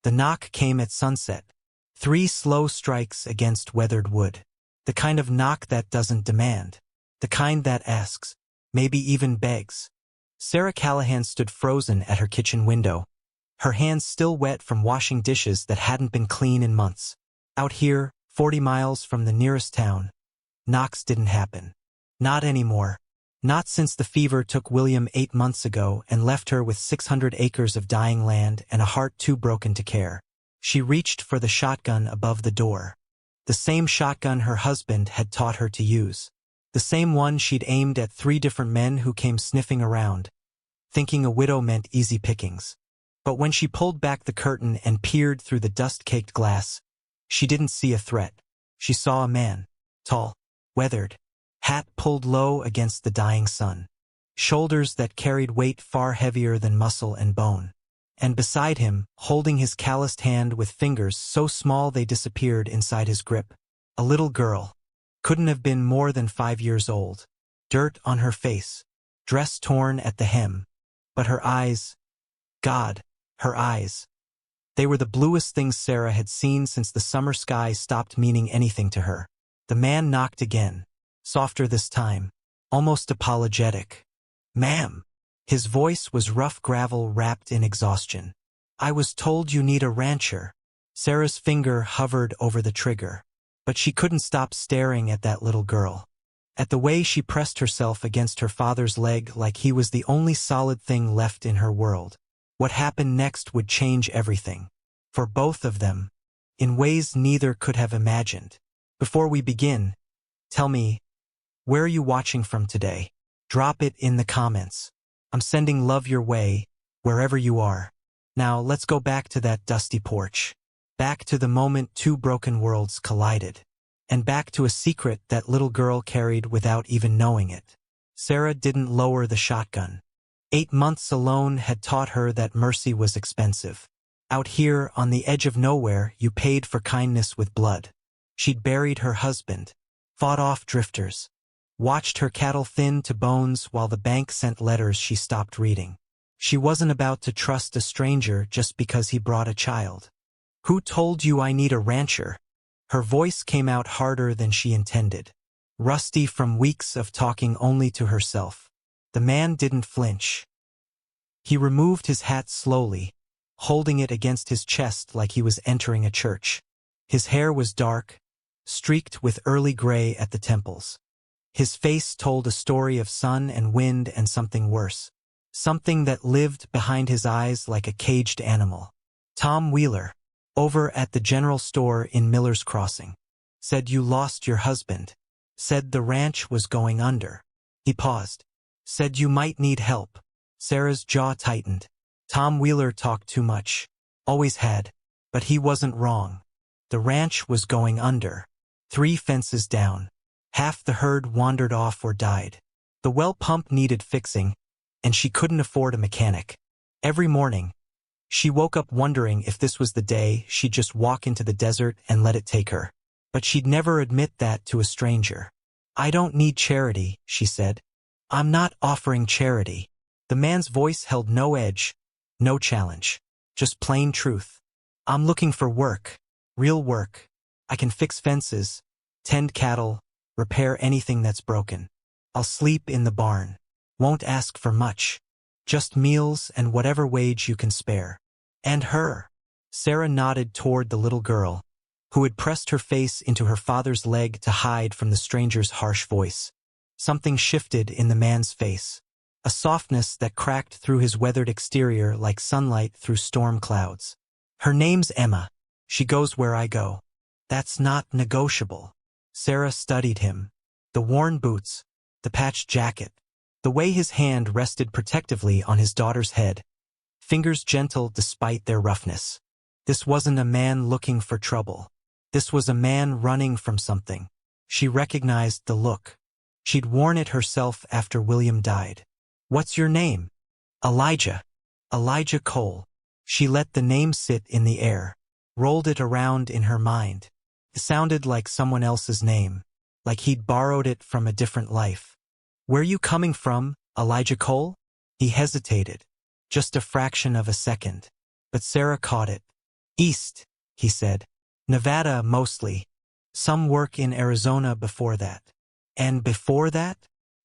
The knock came at sunset. 3 slow strikes against weathered wood. The kind of knock that doesn't demand. The kind that asks, maybe even begs. Sarah Callahan stood frozen at her kitchen window, her hands still wet from washing dishes that hadn't been clean in months. Out here, 40 miles from the nearest town, knocks didn't happen. Not anymore. Not since the fever took William 8 months ago and left her with 600 acres of dying land and a heart too broken to care. She reached for the shotgun above the door. The same shotgun her husband had taught her to use. The same one she'd aimed at 3 different men who came sniffing around, thinking a widow meant easy pickings. But when she pulled back the curtain and peered through the dust-caked glass, she didn't see a threat. She saw a man, tall, weathered, hat pulled low against the dying sun, shoulders that carried weight far heavier than muscle and bone. And beside him, holding his calloused hand with fingers so small they disappeared inside his grip, a little girl. Couldn't have been more than 5 years old. Dirt on her face, dress torn at the hem. But her eyes, God, her eyes. They were the bluest things Sarah had seen since the summer sky stopped meaning anything to her. The man knocked again, softer this time, almost apologetic. "Ma'am." His voice was rough gravel wrapped in exhaustion. "I was told you need a rancher." Sarah's finger hovered over the trigger, but she couldn't stop staring at that little girl. At the way she pressed herself against her father's leg like he was the only solid thing left in her world. What happened next would change everything. For both of them, in ways neither could have imagined. Before we begin, tell me, where are you watching from today? Drop it in the comments. I'm sending love your way, wherever you are. Now let's go back to that dusty porch. Back to the moment 2 broken worlds collided. And back to a secret that little girl carried without even knowing it. Sarah didn't lower the shotgun. 8 months alone had taught her that mercy was expensive. Out here, on the edge of nowhere, you paid for kindness with blood. She'd buried her husband, fought off drifters, watched her cattle thin to bones while the bank sent letters she stopped reading. She wasn't about to trust a stranger just because he brought a child. "Who told you I need a rancher?" Her voice came out harder than she intended, rusty from weeks of talking only to herself. The man didn't flinch. He removed his hat slowly, holding it against his chest like he was entering a church. His hair was dark, streaked with early gray at the temples. His face told a story of sun and wind and something worse. Something that lived behind his eyes like a caged animal. "Tom Wheeler, over at the general store in Miller's Crossing. Said you lost your husband. Said the ranch was going under." He paused. "Said you might need help." Sarah's jaw tightened. Tom Wheeler talked too much. Always had. But he wasn't wrong. The ranch was going under. 3 fences down. Half the herd wandered off or died. The well pump needed fixing, and she couldn't afford a mechanic. Every morning, she woke up wondering if this was the day she'd just walk into the desert and let it take her. But she'd never admit that to a stranger. "I don't need charity," she said. "I'm not offering charity." The man's voice held no edge, no challenge, just plain truth. "I'm looking for work, real work. I can fix fences, tend cattle, repair anything that's broken. I'll sleep in the barn. Won't ask for much. Just meals and whatever wage you can spare." "And her?" Sarah nodded toward the little girl, who had pressed her face into her father's leg to hide from the stranger's harsh voice. Something shifted in the man's face, a softness that cracked through his weathered exterior like sunlight through storm clouds. "Her name's Emma. She goes where I go." "That's not negotiable." Sarah studied him. The worn boots, the patched jacket, the way his hand rested protectively on his daughter's head, fingers gentle despite their roughness. This wasn't a man looking for trouble. This was a man running from something. She recognized the look. She'd worn it herself after William died. "What's your name?" "Elijah. Elijah Cole." She let the name sit in the air, rolled it around in her mind. It sounded like someone else's name, like he'd borrowed it from a different life. "Where you coming from, Elijah Cole?" He hesitated, just a fraction of a second. But Sarah caught it. East, he said. Nevada mostly. Some work in Arizona before that. And before that?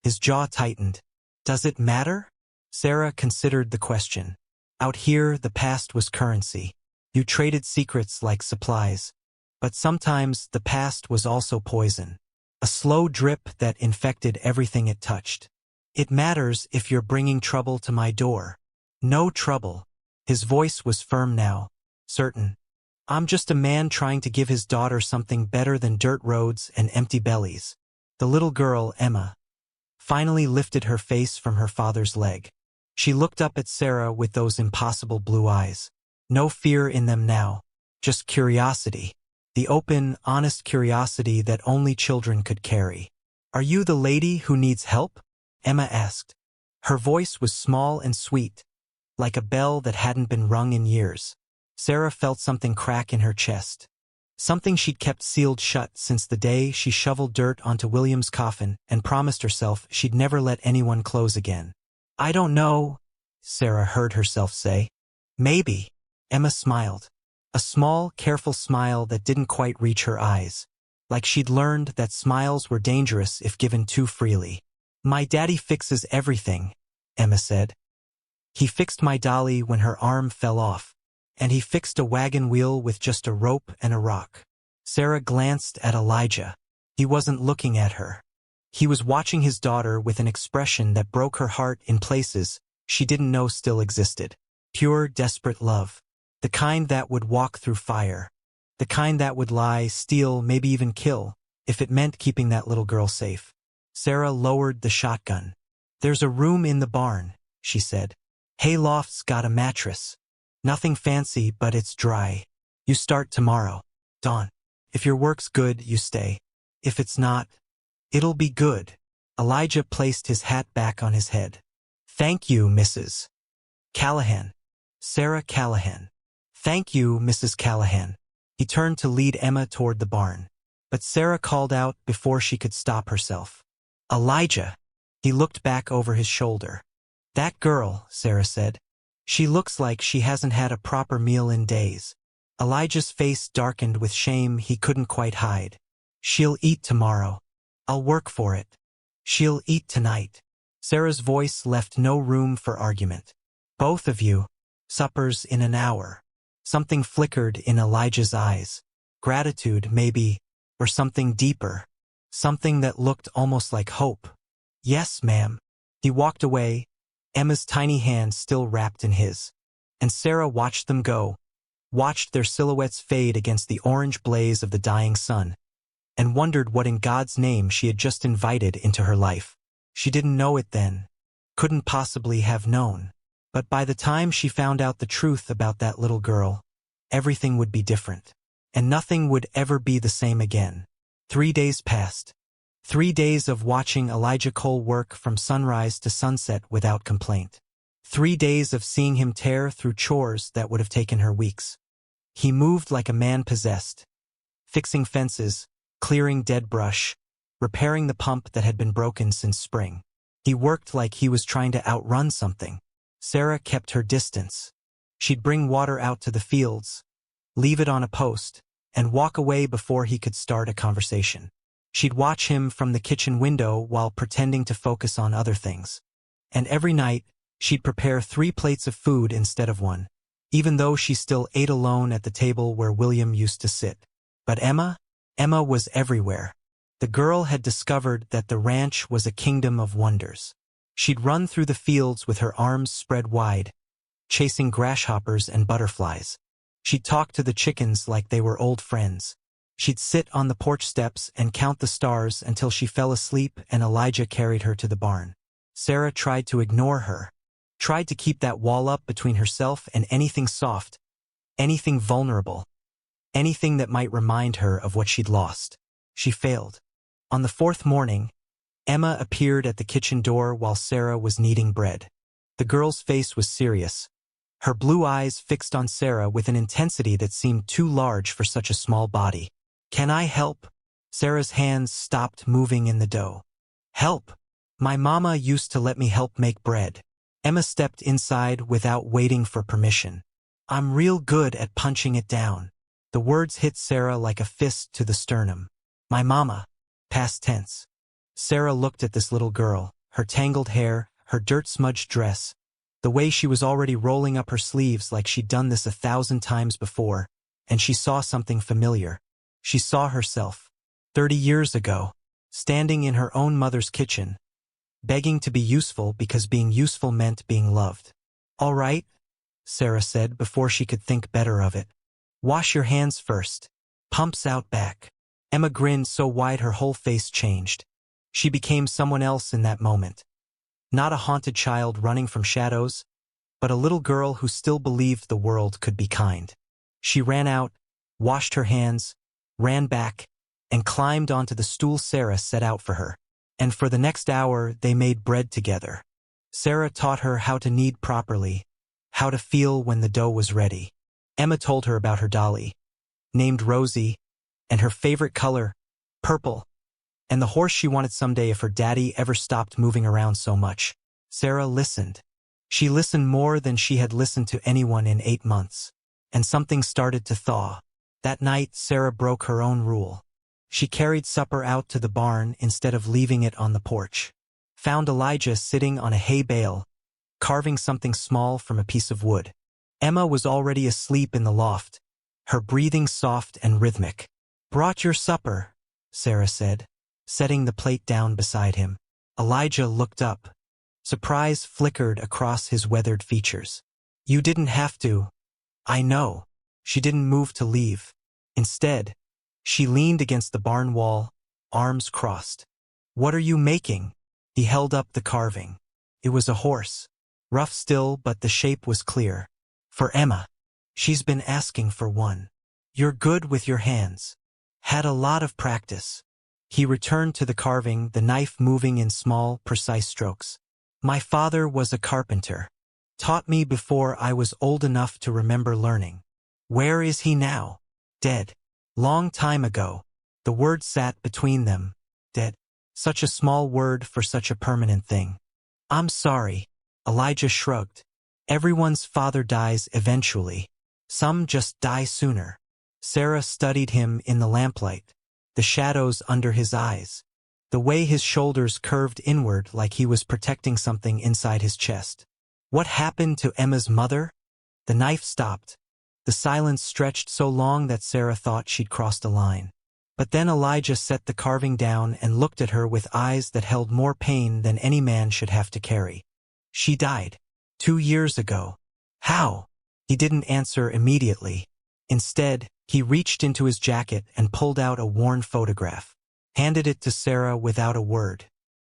His jaw tightened. Does it matter? Sarah considered the question. Out here, the past was currency. You traded secrets like supplies. But sometimes the past was also poison. A slow drip that infected everything it touched. It matters if you're bringing trouble to my door. No trouble. His voice was firm now. Certain. I'm just a man trying to give his daughter something better than dirt roads and empty bellies. The little girl, Emma, finally lifted her face from her father's leg. She looked up at Sarah with those impossible blue eyes. No fear in them now. Just curiosity. The open, honest curiosity that only children could carry. Are you the lady who needs help? Emma asked. Her voice was small and sweet, like a bell that hadn't been rung in years. Sarah felt something crack in her chest. Something she'd kept sealed shut since the day she shoveled dirt onto William's coffin and promised herself she'd never let anyone close again. I don't know, Sarah heard herself say. Maybe. Emma smiled. A small, careful smile that didn't quite reach her eyes. Like she'd learned that smiles were dangerous if given too freely. My daddy fixes everything, Emma said. He fixed my dolly when her arm fell off. And he fixed a wagon wheel with just a rope and a rock. Sarah glanced at Elijah. He wasn't looking at her. He was watching his daughter with an expression that broke her heart in places she didn't know still existed. Pure, desperate love. The kind that would walk through fire. The kind that would lie, steal, maybe even kill, if it meant keeping that little girl safe. Sarah lowered the shotgun. There's a room in the barn, she said. Hayloft's got a mattress. Nothing fancy, but it's dry. You start tomorrow. Dawn. If your work's good, you stay. If it's not, it'll be good. Elijah placed his hat back on his head. Thank you, Mrs. Callahan. Sarah Callahan. Thank you, Mrs. Callahan. He turned to lead Emma toward the barn. But Sarah called out before she could stop herself. Elijah. He looked back over his shoulder. That girl, Sarah said. She looks like she hasn't had a proper meal in days. Elijah's face darkened with shame he couldn't quite hide. She'll eat tomorrow. I'll work for it. She'll eat tonight. Sarah's voice left no room for argument. Both of you. Supper's in an hour. Something flickered in Elijah's eyes. Gratitude, maybe, or something deeper. Something that looked almost like hope. Yes, ma'am. He walked away, Emma's tiny hand still wrapped in his. And Sarah watched them go, watched their silhouettes fade against the orange blaze of the dying sun, and wondered what in God's name she had just invited into her life. She didn't know it then, couldn't possibly have known. But by the time she found out the truth about that little girl, everything would be different. And nothing would ever be the same again. 3 days passed. 3 days of watching Elijah Cole work from sunrise to sunset without complaint. 3 days of seeing him tear through chores that would have taken her weeks. He moved like a man possessed, fixing fences, clearing dead brush, repairing the pump that had been broken since spring. He worked like he was trying to outrun something. Sarah kept her distance. She'd bring water out to the fields, leave it on a post, and walk away before he could start a conversation. She'd watch him from the kitchen window while pretending to focus on other things. And every night, she'd prepare 3 plates of food instead of 1, even though she still ate alone at the table where William used to sit. But Emma was everywhere. The girl had discovered that the ranch was a kingdom of wonders. She'd run through the fields with her arms spread wide, chasing grasshoppers and butterflies. She'd talk to the chickens like they were old friends. She'd sit on the porch steps and count the stars until she fell asleep and Elijah carried her to the barn. Sarah tried to ignore her, tried to keep that wall up between herself and anything soft, anything vulnerable, anything that might remind her of what she'd lost. She failed. On the 4th morning, Emma appeared at the kitchen door while Sarah was kneading bread. The girl's face was serious, her blue eyes fixed on Sarah with an intensity that seemed too large for such a small body. Can I help? Sarah's hands stopped moving in the dough. Help? My mama used to let me help make bread. Emma stepped inside without waiting for permission. I'm real good at punching it down. The words hit Sarah like a fist to the sternum. My mama. Past tense. Sarah looked at this little girl, her tangled hair, her dirt-smudged dress, the way she was already rolling up her sleeves like she'd done this 1,000 times before, and she saw something familiar. She saw herself, 30 years ago, standing in her own mother's kitchen, begging to be useful because being useful meant being loved. All right, Sarah said before she could think better of it. Wash your hands first. Pumps out back. Emma grinned so wide her whole face changed. She became someone else in that moment. Not a haunted child running from shadows, but a little girl who still believed the world could be kind. She ran out, washed her hands, ran back, and climbed onto the stool Sarah set out for her. And for the next hour, they made bread together. Sarah taught her how to knead properly, how to feel when the dough was ready. Emma told her about her dolly, named Rosie, and her favorite color, purple, and the horse she wanted someday if her daddy ever stopped moving around so much. Sarah listened. She listened more than she had listened to anyone in 8 months. And something started to thaw. That night, Sarah broke her own rule. She carried supper out to the barn instead of leaving it on the porch. Found Elijah sitting on a hay bale, carving something small from a piece of wood. Emma was already asleep in the loft, her breathing soft and rhythmic. Brought your supper, Sarah said, setting the plate down beside him. Elijah looked up. Surprise flickered across his weathered features. You didn't have to. I know. She didn't move to leave. Instead, she leaned against the barn wall, arms crossed. What are you making? He held up the carving. It was a horse. Rough still, but the shape was clear. For Emma. She's been asking for one. You're good with your hands. Had a lot of practice. He returned to the carving, the knife moving in small, precise strokes. My father was a carpenter. Taught me before I was old enough to remember learning. Where is he now? Dead. Long time ago. The word sat between them. Dead. Such a small word for such a permanent thing. I'm sorry. Elijah shrugged. Everyone's father dies eventually. Some just die sooner. Sarah studied him in the lamplight, the shadows under his eyes, the way his shoulders curved inward like he was protecting something inside his chest. What happened to Emma's mother? The knife stopped. The silence stretched so long that Sarah thought she'd crossed a line. But then Elijah set the carving down and looked at her with eyes that held more pain than any man should have to carry. She died. 2 years ago. How? He didn't answer immediately. Instead, he reached into his jacket and pulled out a worn photograph. Handed it to Sarah without a word.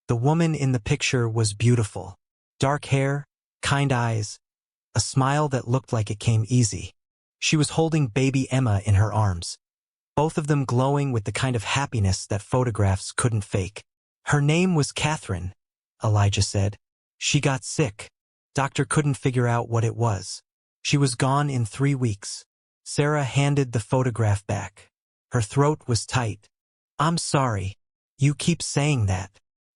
The woman in the picture was beautiful. Dark hair, kind eyes, a smile that looked like it came easy. She was holding baby Emma in her arms, both of them glowing with the kind of happiness that photographs couldn't fake. Her name was Catherine, Elijah said. She got sick. Doctor couldn't figure out what it was. She was gone in 3 weeks. Sarah handed the photograph back. Her throat was tight. I'm sorry. You keep saying that.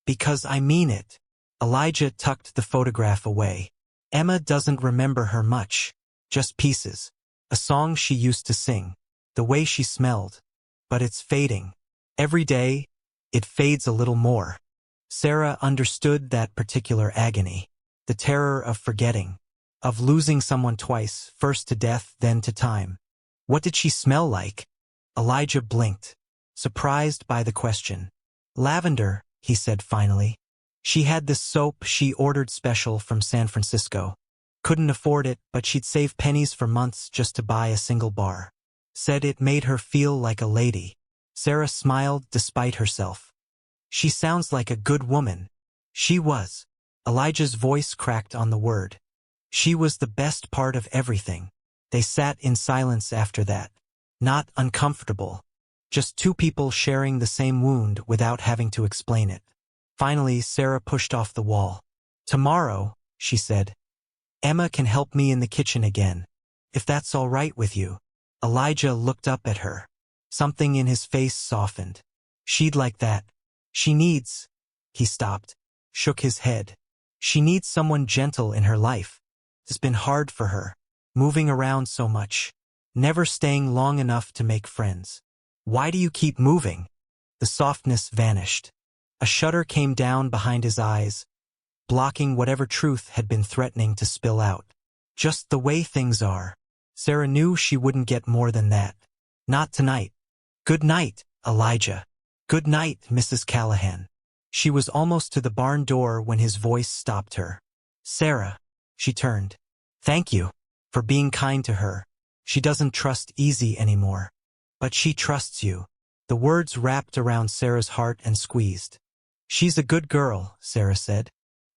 Because I mean it. Elijah tucked the photograph away. Emma doesn't remember her much. Just pieces. A song she used to sing. The way she smelled. But it's fading. Every day, it fades a little more. Sarah understood that particular agony. The terror of forgetting. Of losing someone twice, first to death, then to time. What did she smell like? Elijah blinked, surprised by the question. Lavender, he said finally. She had this soap she ordered special from San Francisco. Couldn't afford it, but she'd save pennies for months just to buy a single bar. Said it made her feel like a lady. Sarah smiled despite herself. She sounds like a good woman. She was. Elijah's voice cracked on the word. She was the best part of everything. They sat in silence after that. Not uncomfortable. Just 2 people sharing the same wound without having to explain it. Finally, Sarah pushed off the wall. Tomorrow, she said, Emma can help me in the kitchen again. If that's all right with you. Elijah looked up at her. Something in his face softened. She'd like that. She needs. He stopped, shook his head. She needs someone gentle in her life. It's been hard for her. moving around so much, never staying long enough to make friends. Why do you keep moving? The softness vanished. A shutter came down behind his eyes, blocking whatever truth had been threatening to spill out. Just the way things are. Sarah knew she wouldn't get more than that. Not tonight. Good night, Elijah. Good night, Mrs. Callahan. She was almost to the barn door when his voice stopped her. Sarah. She turned. Thank you for being kind to her. She doesn't trust Easy anymore. But she trusts you. The words wrapped around Sarah's heart and squeezed. She's a good girl, Sarah said.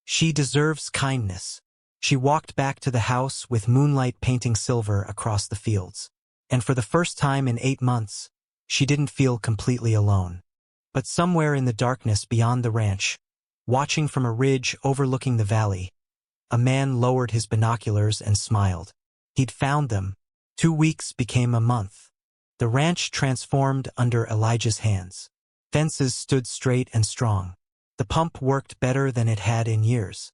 She deserves kindness. She walked back to the house with moonlight painting silver across the fields. And for the first time in 8 months, she didn't feel completely alone. But somewhere in the darkness beyond the ranch, watching from a ridge overlooking the valley, a man lowered his binoculars and smiled. He'd found them. 2 weeks became a month. The ranch transformed under Elijah's hands. Fences stood straight and strong. The pump worked better than it had in years.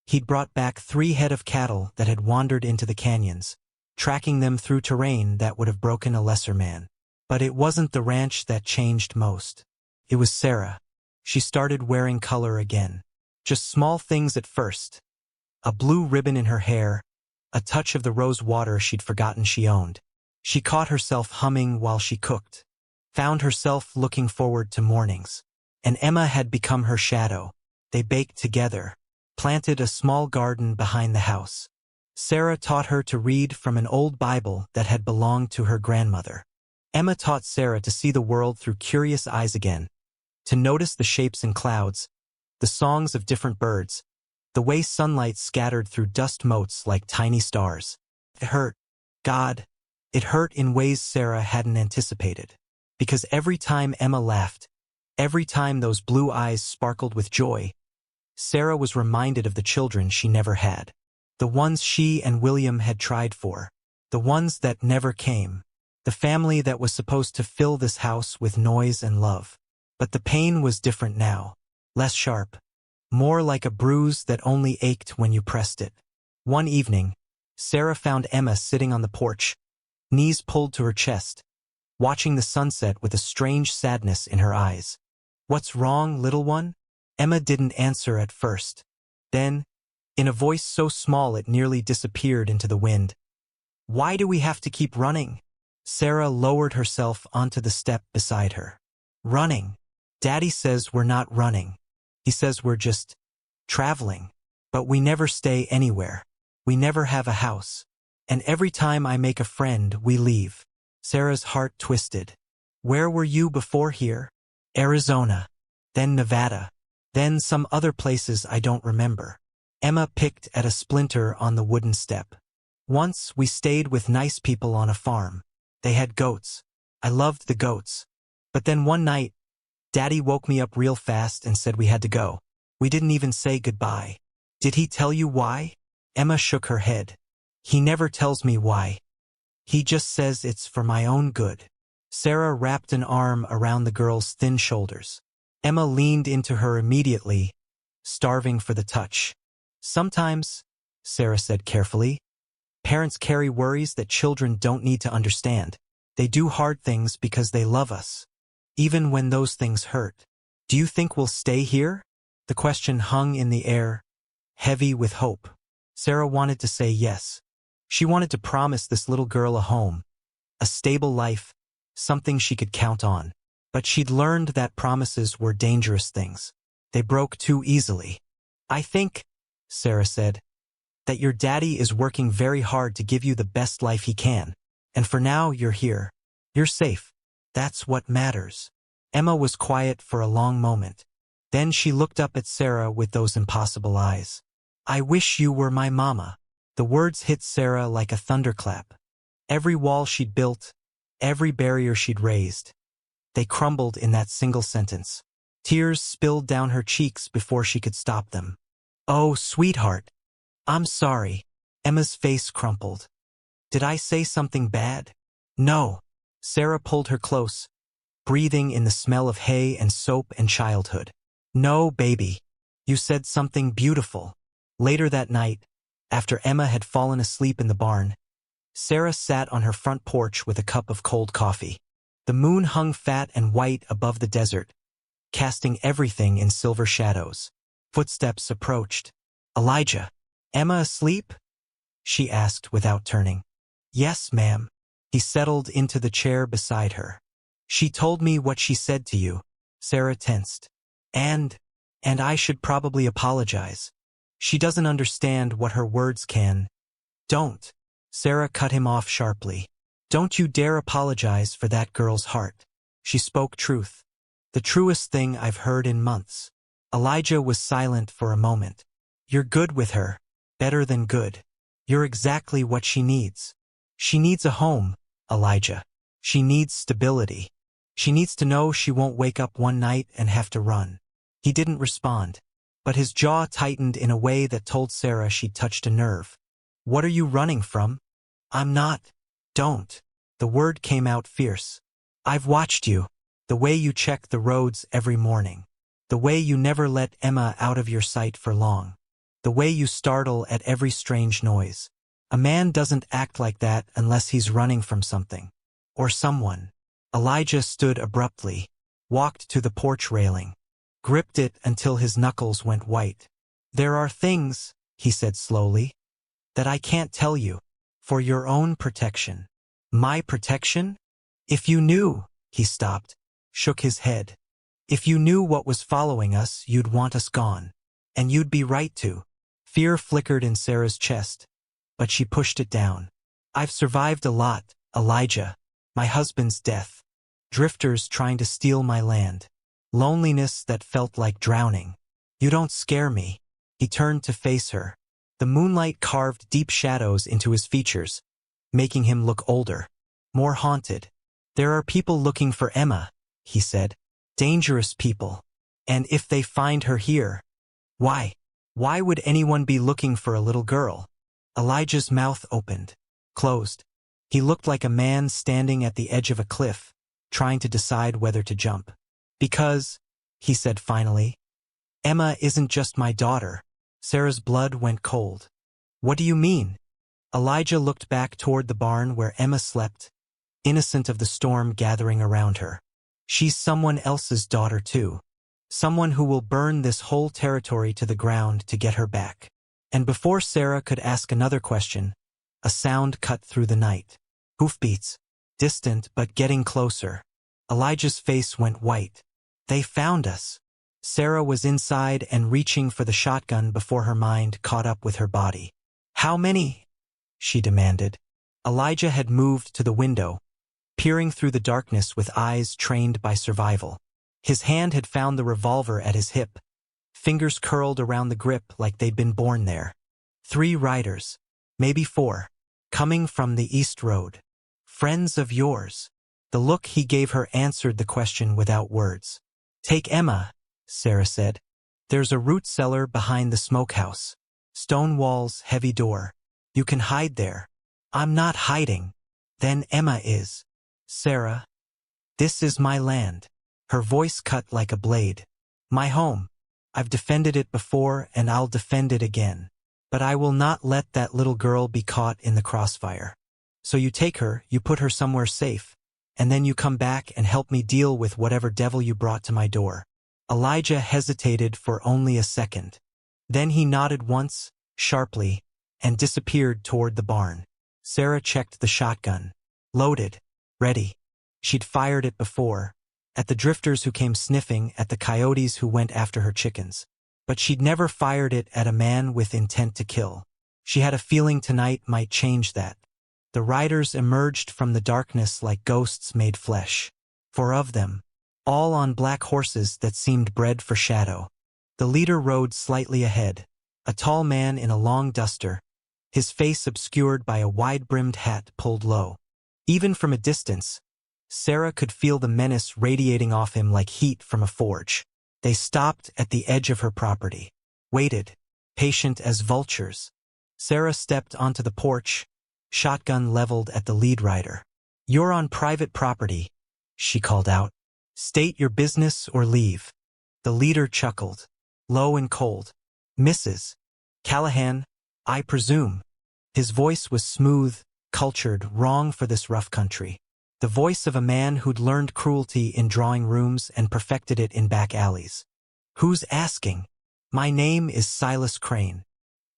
He'd brought back 3 head of cattle that had wandered into the canyons, tracking them through terrain that would have broken a lesser man. But it wasn't the ranch that changed most. It was Sarah. She started wearing color again. Just small things at first. A blue ribbon in her hair, a touch of the rose water she'd forgotten she owned. She caught herself humming while she cooked, found herself looking forward to mornings. And Emma had become her shadow. They baked together, planted a small garden behind the house. Sarah taught her to read from an old Bible that had belonged to her grandmother. Emma taught Sarah to see the world through curious eyes again, to notice the shapes in clouds, the songs of different birds, the way sunlight scattered through dust motes like tiny stars. It hurt. God, it hurt in ways Sarah hadn't anticipated. Because every time Emma laughed, every time those blue eyes sparkled with joy, Sarah was reminded of the children she never had. The ones she and William had tried for. The ones that never came. The family that was supposed to fill this house with noise and love. But the pain was different now. Less sharp. More like a bruise that only ached when you pressed it. One evening, Sarah found Emma sitting on the porch, knees pulled to her chest, watching the sunset with a strange sadness in her eyes. What's wrong, little one? Emma didn't answer at first. Then, in a voice so small it nearly disappeared into the wind, why do we have to keep running? Sarah lowered herself onto the step beside her. Running. Daddy says we're not running. He says we're just traveling. But we never stay anywhere. We never have a house. And every time I make a friend, we leave. Sarah's heart twisted. Where were you before here? Arizona. Then Nevada. Then some other places I don't remember. Emma picked at a splinter on the wooden step. Once we stayed with nice people on a farm. They had goats. I loved the goats. But then one night, Daddy woke me up real fast and said we had to go. We didn't even say goodbye. Did he tell you why? Emma shook her head. He never tells me why. He just says it's for my own good. Sarah wrapped an arm around the girl's thin shoulders. Emma leaned into her immediately, starving for the touch. Sometimes, Sarah said carefully, parents carry worries that children don't need to understand. They do hard things because they love us, even when those things hurt. Do you think we'll stay here? The question hung in the air, heavy with hope. Sarah wanted to say yes. She wanted to promise this little girl a home, a stable life, something she could count on. But she'd learned that promises were dangerous things. They broke too easily. I think, Sarah said, that your daddy is working very hard to give you the best life he can. And for now, you're here. You're safe. That's what matters. Emma was quiet for a long moment. Then she looked up at Sarah with those impossible eyes. I wish you were my mama. The words hit Sarah like a thunderclap. Every wall she'd built, every barrier she'd raised, they crumbled in that single sentence. Tears spilled down her cheeks before she could stop them. Oh, sweetheart. I'm sorry. Emma's face crumpled. Did I say something bad? No. Sarah pulled her close, breathing in the smell of hay and soap and childhood. No, baby. You said something beautiful. Later that night, After Emma had fallen asleep in the barn, Sarah sat on her front porch with a cup of cold coffee. The moon hung fat and white above the desert, casting everything in silver shadows. Footsteps approached. "Elijah, Emma asleep?" she asked without turning. "Yes, ma'am." He settled into the chair beside her. "She told me what she said to you." Sarah tensed. And I should probably apologize. She doesn't understand what her words can." "Don't." Sarah cut him off sharply. "Don't you dare apologize for that girl's heart." She spoke truth. "The truest thing I've heard in months." Elijah was silent for a moment. "You're good with her. Better than good. You're exactly what she needs. She needs a home, Elijah. She needs stability. She needs to know she won't wake up one night and have to run." He didn't respond, but his jaw tightened in a way that told Sarah she'd touched a nerve. "What are you running from?" "I'm not." "Don't." The word came out fierce. "I've watched you. The way you check the roads every morning. The way you never let Emma out of your sight for long. The way you startle at every strange noise. A man doesn't act like that unless he's running from something. Or someone." Elijah stood abruptly, walked to the porch railing, gripped it until his knuckles went white. "There are things," he said slowly, "that I can't tell you. For your own protection." "My protection?" "If you knew," he stopped, shook his head. "If you knew what was following us, you'd want us gone. And you'd be right to." Fear flickered in Sarah's chest, but she pushed it down. "I've survived a lot, Elijah. My husband's death. Drifters trying to steal my land. Loneliness that felt like drowning. You don't scare me." He turned to face her. The moonlight carved deep shadows into his features, making him look older, more haunted. "There are people looking for Emma," he said. "Dangerous people. And if they find her here, why? Why would anyone be looking for a little girl?" Elijah's mouth opened, closed. He looked like a man standing at the edge of a cliff, trying to decide whether to jump. "Because," he said finally, "Emma isn't just my daughter." Sarah's blood went cold. "What do you mean?" Elijah looked back toward the barn where Emma slept, innocent of the storm gathering around her. "She's someone else's daughter too. Someone who will burn this whole territory to the ground to get her back." And before Sarah could ask another question, a sound cut through the night. Hoofbeats, distant but getting closer. Elijah's face went white. "They found us." Sarah was inside and reaching for the shotgun before her mind caught up with her body. "How many?" she demanded. Elijah had moved to the window, peering through the darkness with eyes trained by survival. His hand had found the revolver at his hip, fingers curled around the grip like they'd been born there. 3 riders, maybe 4, coming from the East Road. "Friends of yours?" The look he gave her answered the question without words. "Take Emma," Sarah said. "There's a root cellar behind the smokehouse. Stone walls, heavy door. You can hide there." "I'm not hiding." "Then Emma is." "Sarah, this is my land." Her voice cut like a blade. "My home. I've defended it before and I'll defend it again. But I will not let that little girl be caught in the crossfire. So you take her, you put her somewhere safe, and then you come back and help me deal with whatever devil you brought to my door." Elijah hesitated for only a second. Then he nodded once, sharply, and disappeared toward the barn. Sarah checked the shotgun. Loaded. Ready. She'd fired it before, at the drifters who came sniffing, at the coyotes who went after her chickens. But she'd never fired it at a man with intent to kill. She had a feeling tonight might change that. The riders emerged from the darkness like ghosts made flesh. 4 of them, all on black horses that seemed bred for shadow. The leader rode slightly ahead, a tall man in a long duster, his face obscured by a wide-brimmed hat pulled low. Even from a distance, Sarah could feel the menace radiating off him like heat from a forge. They stopped at the edge of her property, waited, patient as vultures. Sarah stepped onto the porch, shotgun leveled at the lead rider. "You're on private property," she called out. "State your business or leave." The leader chuckled, low and cold. "Mrs. Callahan, I presume. His voice was smooth, cultured, wrong for this rough country. The voice of a man who'd learned cruelty in drawing rooms and perfected it in back alleys. Who's asking? My name is Silas Crane.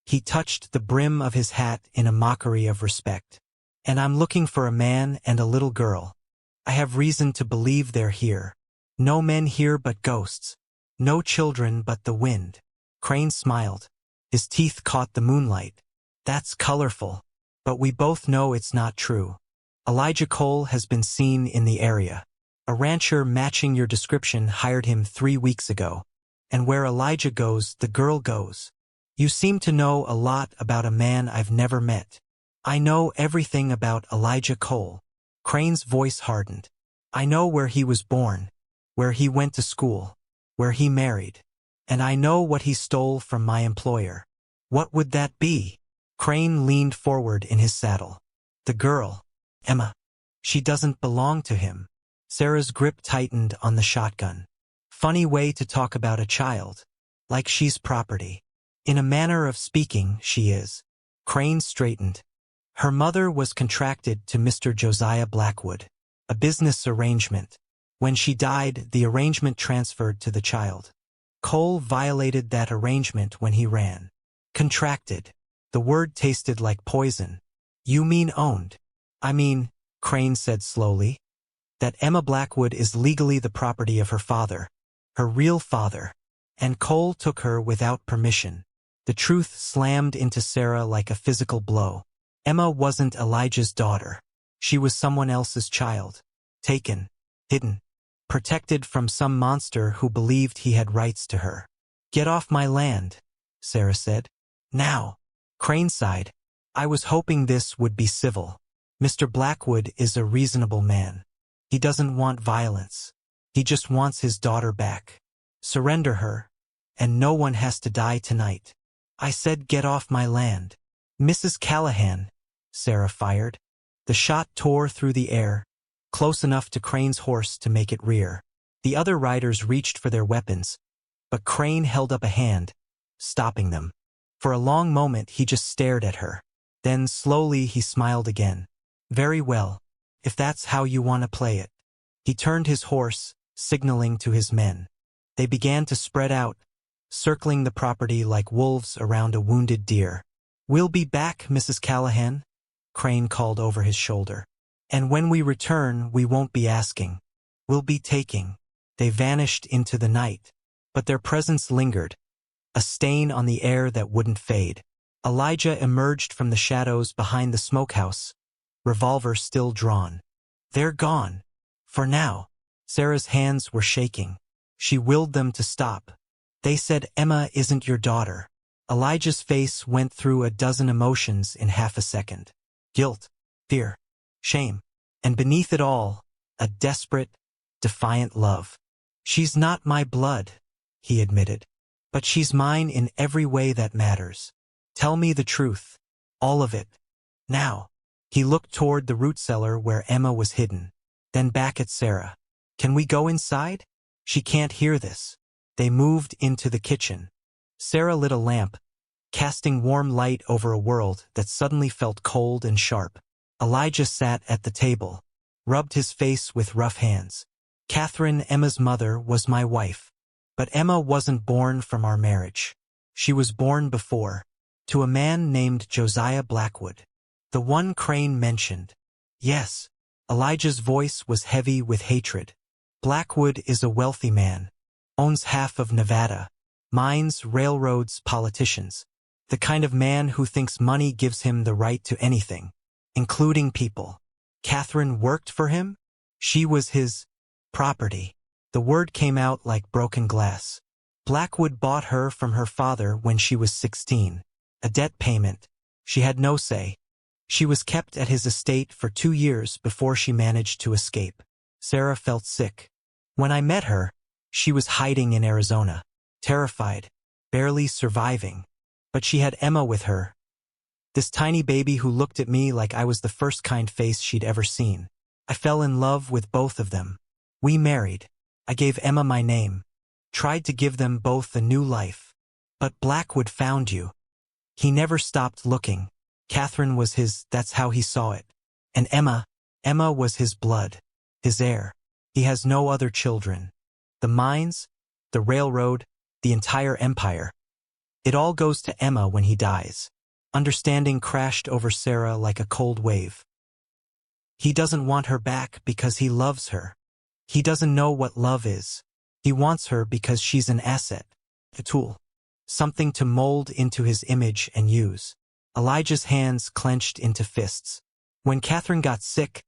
He touched the brim of his hat in a mockery of respect. And I'm looking for a man and a little girl. I have reason to believe they're here. No men here but ghosts. No children but the wind. Crane smiled. His teeth caught the moonlight. That's colorful. But we both know it's not true. Elijah Cole has been seen in the area. A rancher matching your description hired him 3 weeks ago. And where Elijah goes, the girl goes. You seem to know a lot about a man I've never met. I know everything about Elijah Cole. Crane's voice hardened. I know where he was born, where he went to school, where he married. And I know what he stole from my employer. What would that be? Crane leaned forward in his saddle. The girl, Emma. She doesn't belong to him. Sarah's grip tightened on the shotgun. Funny way to talk about a child. Like she's property. In a manner of speaking, she is. Crane straightened. Her mother was contracted to Mr. Josiah Blackwood. A business arrangement. When she died, the arrangement transferred to the child. Cole violated that arrangement when he ran. Contracted. The word tasted like poison. You mean owned? I mean, Crane said slowly, that Emma Blackwood is legally the property of her father. Her real father. And Cole took her without permission. The truth slammed into Sarah like a physical blow. Emma wasn't Elijah's daughter. She was someone else's child. Taken. Hidden. Protected from some monster who believed he had rights to her. Get off my land, Sarah said. Now. Crane sighed. I was hoping this would be civil. Mr. Blackwood is a reasonable man. He doesn't want violence. He just wants his daughter back. Surrender her, and no one has to die tonight. I said get off my land. Mrs. Callahan, Sarah fired. The shot tore through the air, close enough to Crane's horse to make it rear. The other riders reached for their weapons, but Crane held up a hand, stopping them. For a long moment he just stared at her. Then slowly he smiled again. Very well, if that's how you want to play it. He turned his horse, signaling to his men. They began to spread out, circling the property like wolves around a wounded deer. We'll be back, Mrs. Callahan, Crane called over his shoulder. And when we return, we won't be asking. We'll be taking. They vanished into the night, but their presence lingered, a stain on the air that wouldn't fade. Elijah emerged from the shadows behind the smokehouse, revolver still drawn. They're gone. For now. Sarah's hands were shaking. She willed them to stop. They said Emma isn't your daughter. Elijah's face went through a dozen emotions in half a second. Guilt, fear, shame, and beneath it all, a desperate, defiant love. She's not my blood, he admitted, but she's mine in every way that matters. Tell me the truth. All of it. Now. He looked toward the root cellar where Emma was hidden, then back at Sarah. Can we go inside? She can't hear this. They moved into the kitchen. Sarah lit a lamp, casting warm light over a world that suddenly felt cold and sharp. Elijah sat at the table, rubbed his face with rough hands. Catherine, Emma's mother, was my wife. But Emma wasn't born from our marriage. She was born before, to a man named Josiah Blackwood. The one Crane mentioned. Yes. Elijah's voice was heavy with hatred. Blackwood is a wealthy man. Owns half of Nevada. Mines, railroads, politicians. The kind of man who thinks money gives him the right to anything, including people. Catherine worked for him? She was his property. The word came out like broken glass. Blackwood bought her from her father when she was 16. A debt payment. She had no say. She was kept at his estate for 2 years before she managed to escape. Sarah felt sick. When I met her, she was hiding in Arizona, terrified, barely surviving. But she had Emma with her. This tiny baby who looked at me like I was the first kind face she'd ever seen. I fell in love with both of them. We married. I gave Emma my name. Tried to give them both a new life. But Blackwood found you. He never stopped looking. Catherine was his, that's how he saw it. And Emma was his blood, his heir. He has no other children. The mines, the railroad, the entire empire. It all goes to Emma when he dies. Understanding crashed over Sarah like a cold wave. He doesn't want her back because he loves her. He doesn't know what love is. He wants her because she's an asset, a tool, something to mold into his image and use. Elijah's hands clenched into fists. When Catherine got sick,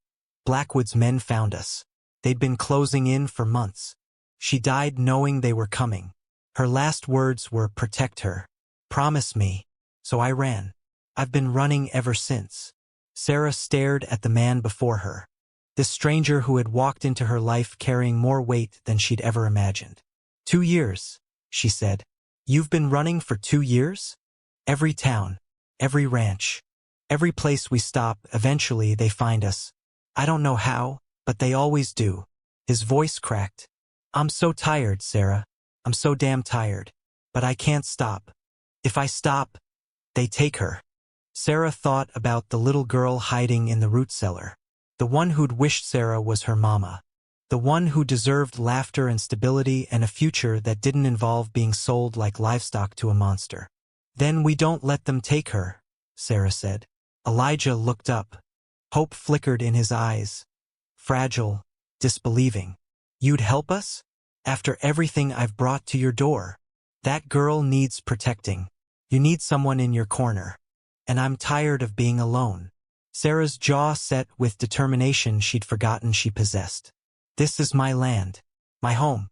Blackwood's men found us. They'd been closing in for months. She died knowing they were coming. Her last words were, "Protect her. Promise me." So I ran. I've been running ever since. Sarah stared at the man before her. This stranger who had walked into her life carrying more weight than she'd ever imagined. 2 years, she said. You've been running for 2 years? Every town, every ranch, every place we stop, eventually they find us. I don't know how, but they always do. His voice cracked. I'm so tired, Sarah. I'm so damn tired. But I can't stop. If I stop, they take her. Sarah thought about the little girl hiding in the root cellar. The one who'd wished Sarah was her mama. The one who deserved laughter and stability and a future that didn't involve being sold like livestock to a monster. Then we don't let them take her, Sarah said. Elijah looked up. Hope flickered in his eyes. Fragile, disbelieving. You'd help us? After everything I've brought to your door? That girl needs protecting. You need someone in your corner. And I'm tired of being alone. Sarah's jaw set with determination she'd forgotten she possessed. This is my land, my home.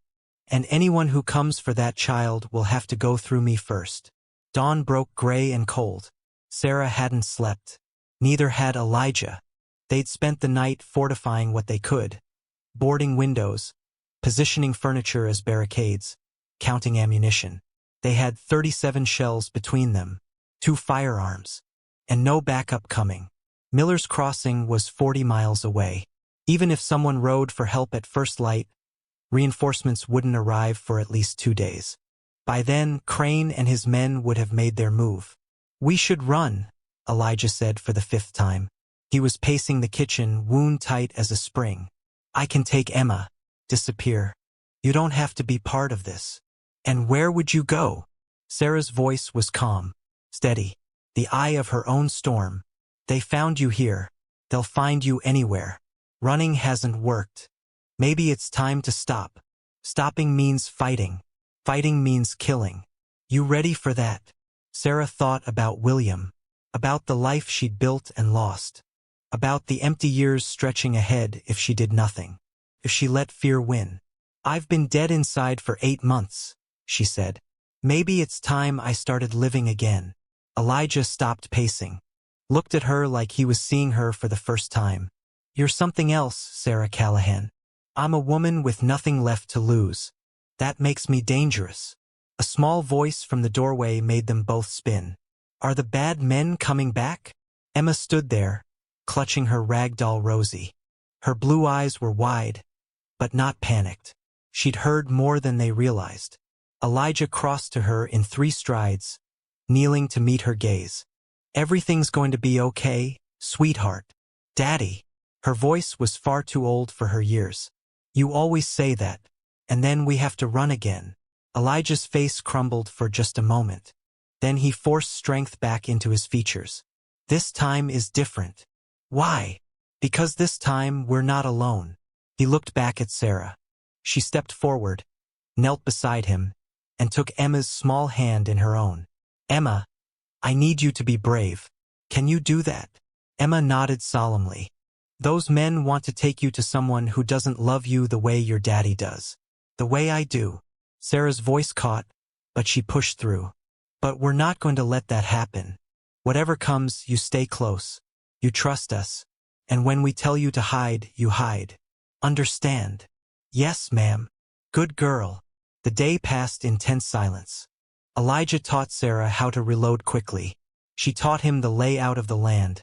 And anyone who comes for that child will have to go through me first. Dawn broke gray and cold. Sarah hadn't slept. Neither had Elijah. They'd spent the night fortifying what they could. Boarding windows, positioning furniture as barricades, counting ammunition. They had 37 shells between them, 2 firearms, and no backup coming. Miller's Crossing was 40 miles away. Even if someone rode for help at first light, reinforcements wouldn't arrive for at least 2 days. By then, Crane and his men would have made their move. We should run, Elijah said for the 5th time. He was pacing the kitchen, wound tight as a spring. I can take Emma. Disappear. You don't have to be part of this. And where would you go? Sarah's voice was calm, steady, the eye of her own storm. They found you here. They'll find you anywhere. Running hasn't worked. Maybe it's time to stop. Stopping means fighting. Fighting means killing. You ready for that? Sarah thought about William, about the life she'd built and lost, about the empty years stretching ahead if she did nothing, if she let fear win. I've been dead inside for 8 months, she said. Maybe it's time I started living again. Elijah stopped pacing, looked at her like he was seeing her for the first time. You're something else, Sarah Callahan. I'm a woman with nothing left to lose. That makes me dangerous. A small voice from the doorway made them both spin. Are the bad men coming back? Emma stood there, clutching her ragdoll Rosie. Her blue eyes were wide, but not panicked. She'd heard more than they realized. Elijah crossed to her in 3 strides, kneeling to meet her gaze. Everything's going to be okay, sweetheart. Daddy. Her voice was far too old for her years. You always say that. And then we have to run again. Elijah's face crumbled for just a moment. Then he forced strength back into his features. This time is different. Why? Because this time we're not alone. He looked back at Sarah. She stepped forward, knelt beside him, and took Emma's small hand in her own. Emma, I need you to be brave. Can you do that? Emma nodded solemnly. Those men want to take you to someone who doesn't love you the way your daddy does. The way I do. Sarah's voice caught, but she pushed through. But we're not going to let that happen. Whatever comes, you stay close. You trust us. And when we tell you to hide, you hide. Understand? Yes, ma'am. Good girl. The day passed in tense silence. Elijah taught Sarah how to reload quickly. She taught him the layout of the land.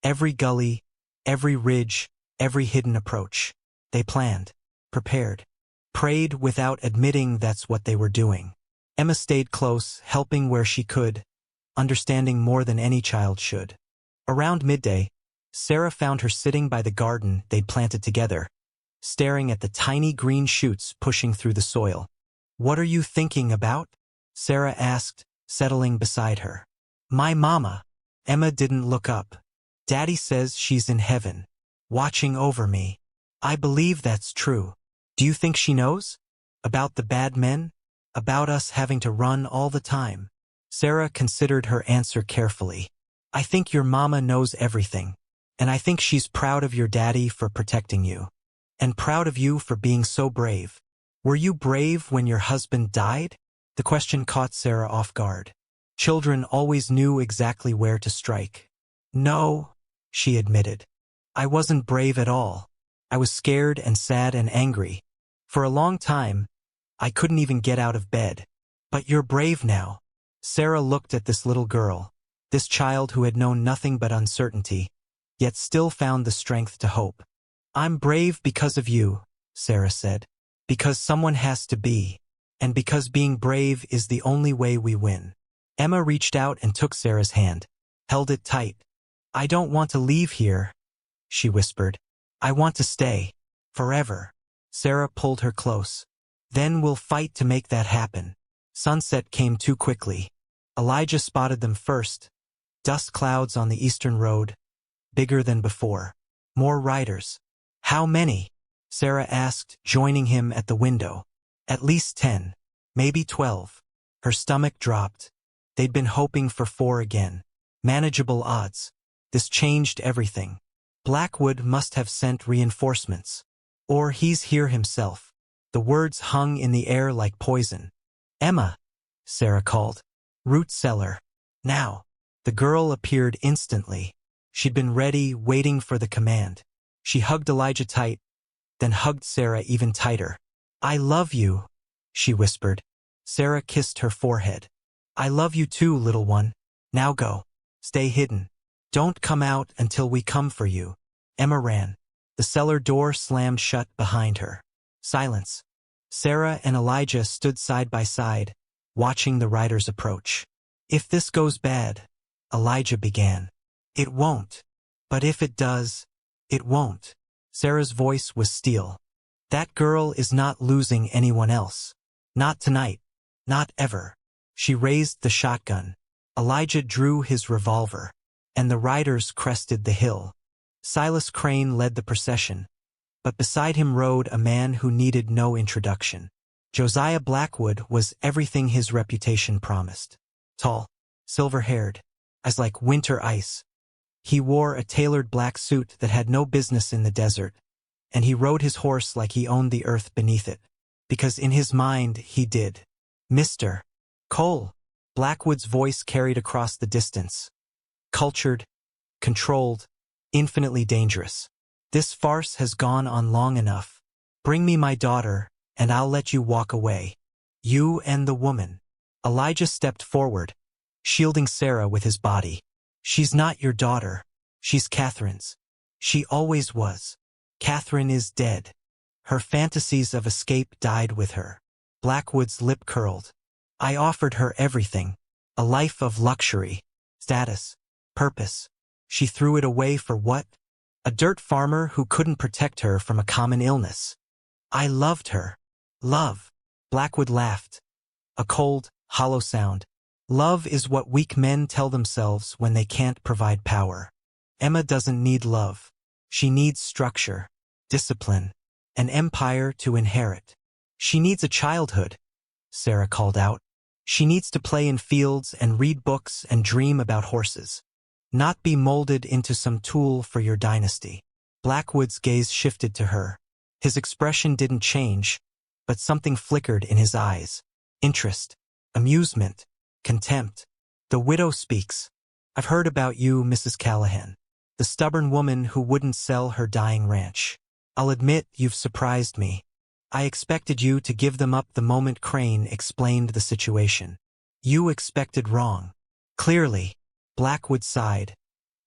Every gully, every ridge, every hidden approach. They planned, prepared, prayed without admitting that's what they were doing. Emma stayed close, helping where she could, understanding more than any child should. Around midday, Sarah found her sitting by the garden they'd planted together, staring at the tiny green shoots pushing through the soil. "What are you thinking about?" Sarah asked, settling beside her. "My mama." Emma didn't look up. "Daddy says she's in heaven, watching over me." "I believe that's true. Do you think she knows? About the bad men? About us having to run all the time?" Sarah considered her answer carefully. "I think your mama knows everything. And I think she's proud of your daddy for protecting you. And proud of you for being so brave." "Were you brave when your husband died?" The question caught Sarah off guard. Children always knew exactly where to strike. "No," she admitted. "I wasn't brave at all. I was scared and sad and angry. For a long time, I couldn't even get out of bed." "But you're brave now." Sarah looked at this little girl, this child who had known nothing but uncertainty, yet still found the strength to hope. "I'm brave because of you," Sarah said. "Because someone has to be. And because being brave is the only way we win." Emma reached out and took Sarah's hand, held it tight. "I don't want to leave here," she whispered. "I want to stay. Forever." Sarah pulled her close. "Then we'll fight to make that happen." Sunset came too quickly. Elijah spotted them first. Dust clouds on the eastern road, bigger than before. More riders. "How many?" Sarah asked, joining him at the window. "At least 10, maybe 12. Her stomach dropped. They'd been hoping for 4 again. Manageable odds. This changed everything. Blackwood must have sent reinforcements. Or he's here himself. The words hung in the air like poison. "Emma," Sarah called. "Root cellar. Now." The girl appeared instantly. She'd been ready, waiting for the command. She hugged Elijah tight, then hugged Sarah even tighter. "I love you," she whispered. Sarah kissed her forehead. "I love you too, little one. Now go. Stay hidden. Don't come out until we come for you." Emma ran. The cellar door slammed shut behind her. Silence. Sarah and Elijah stood side by side, watching the riders approach. "If this goes bad," Elijah began. "It won't. But if it does, it won't." Sarah's voice was steel. "That girl is not losing anyone else. Not tonight. Not ever." She raised the shotgun. Elijah drew his revolver, and the riders crested the hill. Silas Crane led the procession, but beside him rode a man who needed no introduction. Josiah Blackwood was everything his reputation promised. Tall, silver-haired, as like winter ice. He wore a tailored black suit that had no business in the desert, and he rode his horse like he owned the earth beneath it, because in his mind he did. "Mr. Cole," Blackwood's voice carried across the distance. Cultured, controlled, infinitely dangerous. "This farce has gone on long enough. Bring me my daughter, and I'll let you walk away. You and the woman." Elijah stepped forward, shielding Sarah with his body. "She's not your daughter. She's Catherine's. She always was. Catherine is dead. Her fantasies of escape died with her." Blackwood's lip curled. "I offered her everything. A life of luxury, status, purpose. She threw it away for what? A dirt farmer who couldn't protect her from a common illness. I loved her." "Love." Blackwood laughed. A cold, hollow sound. "Love is what weak men tell themselves when they can't provide power. Emma doesn't need love. She needs structure, discipline, an empire to inherit. She needs a childhood," Sarah called out. "She needs to play in fields and read books and dream about horses. Not be molded into some tool for your dynasty." Blackwood's gaze shifted to her. His expression didn't change, but something flickered in his eyes. Interest, amusement, contempt. "The widow speaks. I've heard about you, Mrs. Callahan. The stubborn woman who wouldn't sell her dying ranch. I'll admit you've surprised me. I expected you to give them up the moment Crane explained the situation. You expected wrong." "Clearly," Blackwood sighed,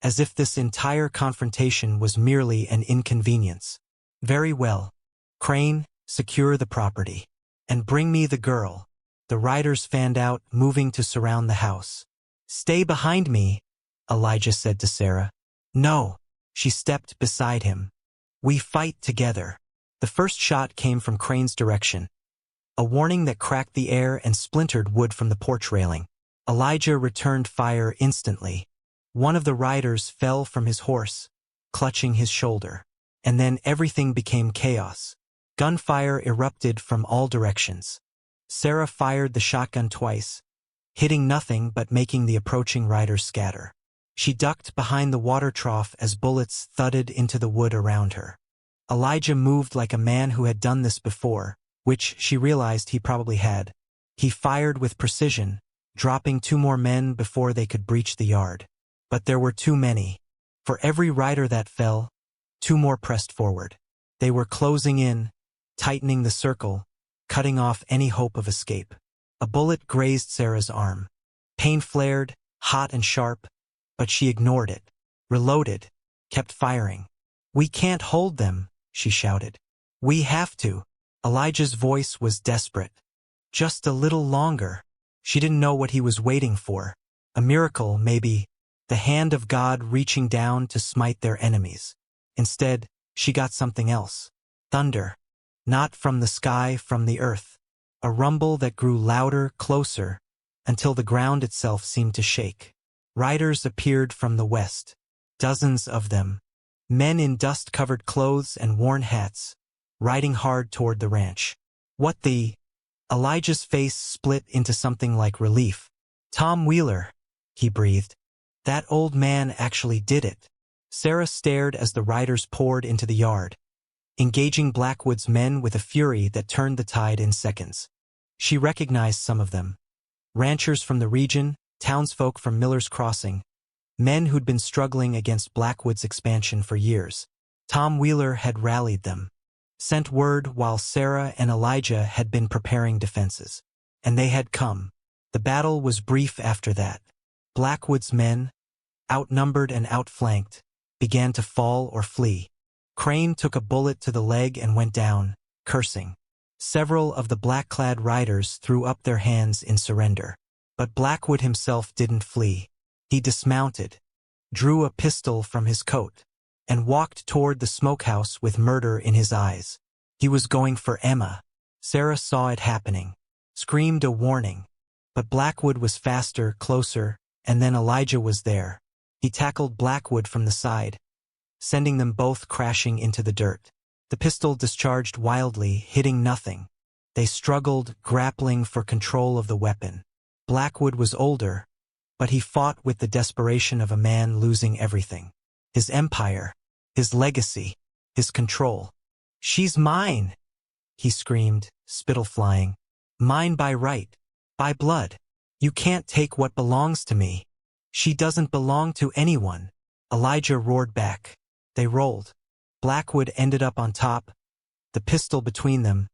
as if this entire confrontation was merely an inconvenience. "Very well. Crane, secure the property. And bring me the girl." The riders fanned out, moving to surround the house. "Stay behind me," Elijah said to Sarah. "No." She stepped beside him. "We fight together." The first shot came from Crane's direction, a warning that cracked the air and splintered wood from the porch railing. Elijah returned fire instantly. One of the riders fell from his horse, clutching his shoulder. And then everything became chaos. Gunfire erupted from all directions. Sarah fired the shotgun twice, hitting nothing but making the approaching riders scatter. She ducked behind the water trough as bullets thudded into the wood around her. Elijah moved like a man who had done this before, which she realized he probably had. He fired with precision, dropping 2 more men before they could breach the yard. But there were too many. For every rider that fell, 2 more pressed forward. They were closing in, tightening the circle, cutting off any hope of escape. A bullet grazed Sarah's arm. Pain flared, hot and sharp, but she ignored it, reloaded, kept firing. "We can't hold them," she shouted. "We have to." Elijah's voice was desperate. Just a little longer. She didn't know what he was waiting for. A miracle, maybe, the hand of God reaching down to smite their enemies. Instead, she got something else. Thunder. Not from the sky, from the earth. A rumble that grew louder, closer, until the ground itself seemed to shake. Riders appeared from the west. Dozens of them. Men in dust-covered clothes and worn hats, riding hard toward the ranch. "What the—" Elijah's face split into something like relief. "Tom Wheeler," he breathed. "That old man actually did it." Sarah stared as the riders poured into the yard, engaging Blackwood's men with a fury that turned the tide in seconds. She recognized some of them. Ranchers from the region, townsfolk from Miller's Crossing, men who'd been struggling against Blackwood's expansion for years. Tom Wheeler had rallied them, sent word while Sarah and Elijah had been preparing defenses. And they had come. The battle was brief after that. Blackwood's men, outnumbered and outflanked, began to fall or flee. Crane took a bullet to the leg and went down, cursing. Several of the black-clad riders threw up their hands in surrender. But Blackwood himself didn't flee. He dismounted, drew a pistol from his coat, and walked toward the smokehouse with murder in his eyes. He was going for Emma. Sarah saw it happening, screamed a warning. But Blackwood was faster, closer, and then Elijah was there. He tackled Blackwood from the side, sending them both crashing into the dirt. The pistol discharged wildly, hitting nothing. They struggled, grappling for control of the weapon. Blackwood was older, but he fought with the desperation of a man losing everything. His empire, his legacy, his control. "She's mine," he screamed, spittle flying. "Mine by right, by blood. You can't take what belongs to me. She doesn't belong to anyone." Elijah roared back. They rolled. Blackwood ended up on top, the pistol between them,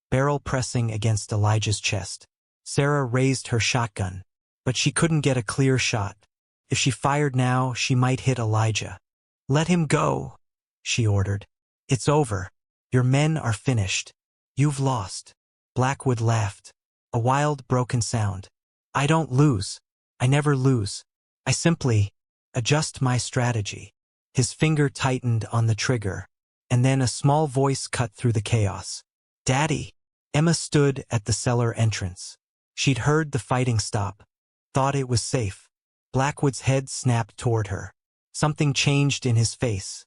barrel pressing against Elijah's chest. Sarah raised her shotgun, but she couldn't get a clear shot. If she fired now, she might hit Elijah. "Let him go," she ordered. "It's over. Your men are finished. You've lost." Blackwood laughed, a wild, broken sound. "I don't lose. I never lose. I simply adjust my strategy." His finger tightened on the trigger, and then a small voice cut through the chaos. "Daddy." Emma stood at the cellar entrance. She'd heard the fighting stop, thought it was safe. Blackwood's head snapped toward her. Something changed in his face.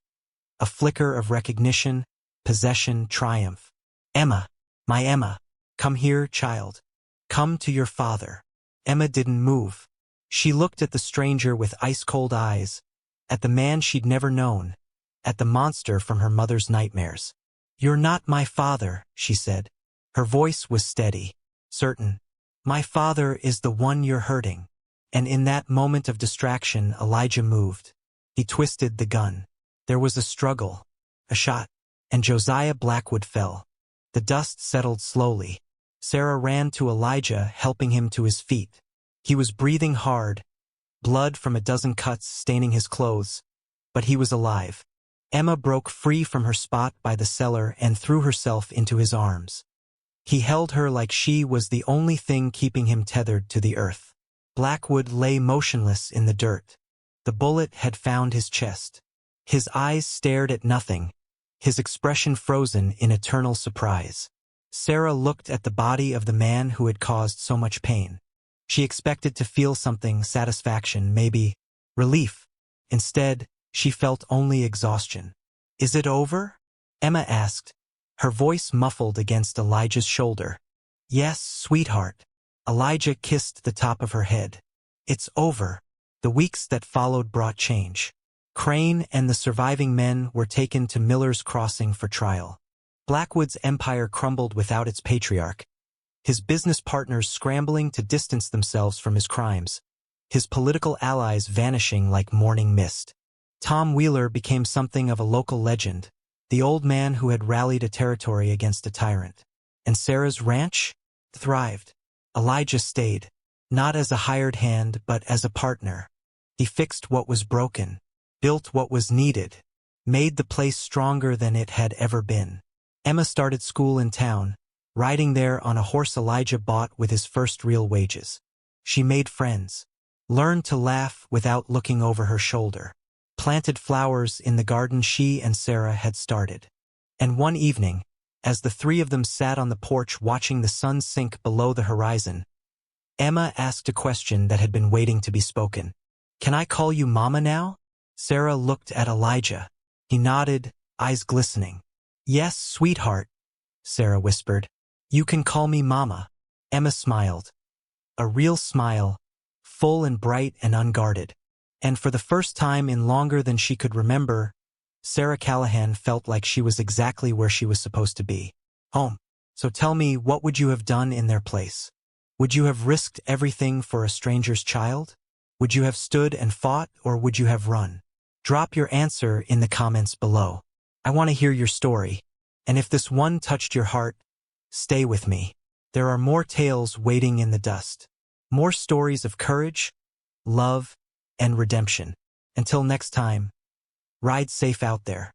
A flicker of recognition, possession, triumph. "Emma, my Emma, come here, child. Come to your father." Emma didn't move. She looked at the stranger with ice-cold eyes, at the man she'd never known, at the monster from her mother's nightmares. "You're not my father," she said. Her voice was steady, certain. "My father is the one you're hurting." And in that moment of distraction, Elijah moved. He twisted the gun. There was a struggle, a shot, and Josiah Blackwood fell. The dust settled slowly. Sarah ran to Elijah, helping him to his feet. He was breathing hard, blood from a dozen cuts staining his clothes, but he was alive. Emma broke free from her spot by the cellar and threw herself into his arms. He held her like she was the only thing keeping him tethered to the earth. Blackwood lay motionless in the dirt. The bullet had found his chest. His eyes stared at nothing, his expression frozen in eternal surprise. Sarah looked at the body of the man who had caused so much pain. She expected to feel something, satisfaction, maybe relief. Instead, she felt only exhaustion. "Is it over?" Emma asked, her voice muffled against Elijah's shoulder. "Yes, sweetheart." Elijah kissed the top of her head. "It's over." The weeks that followed brought change. Crane and the surviving men were taken to Miller's Crossing for trial. Blackwood's empire crumbled without its patriarch, his business partners scrambling to distance themselves from his crimes, his political allies vanishing like morning mist. Tom Wheeler became something of a local legend, the old man who had rallied a territory against a tyrant. And Sarah's ranch thrived. Elijah stayed, not as a hired hand but as a partner. He fixed what was broken, built what was needed, made the place stronger than it had ever been. Emma started school in town, riding there on a horse Elijah bought with his first real wages. She made friends, learned to laugh without looking over her shoulder, planted flowers in the garden she and Sarah had started. And one evening, as the three of them sat on the porch watching the sun sink below the horizon, Emma asked a question that had been waiting to be spoken. "Can I call you Mama now?" Sarah looked at Elijah. He nodded, eyes glistening. "Yes, sweetheart," Sarah whispered. "You can call me Mama." Emma smiled. A real smile, full and bright and unguarded. And for the first time in longer than she could remember, Sarah Callahan felt like she was exactly where she was supposed to be. Home. "So tell me, what would you have done in their place? Would you have risked everything for a stranger's child? Would you have stood and fought, or would you have run?" Drop your answer in the comments below. I want to hear your story. And if this one touched your heart, stay with me. There are more tales waiting in the dust. More stories of courage, love, and redemption. Until next time, ride safe out there.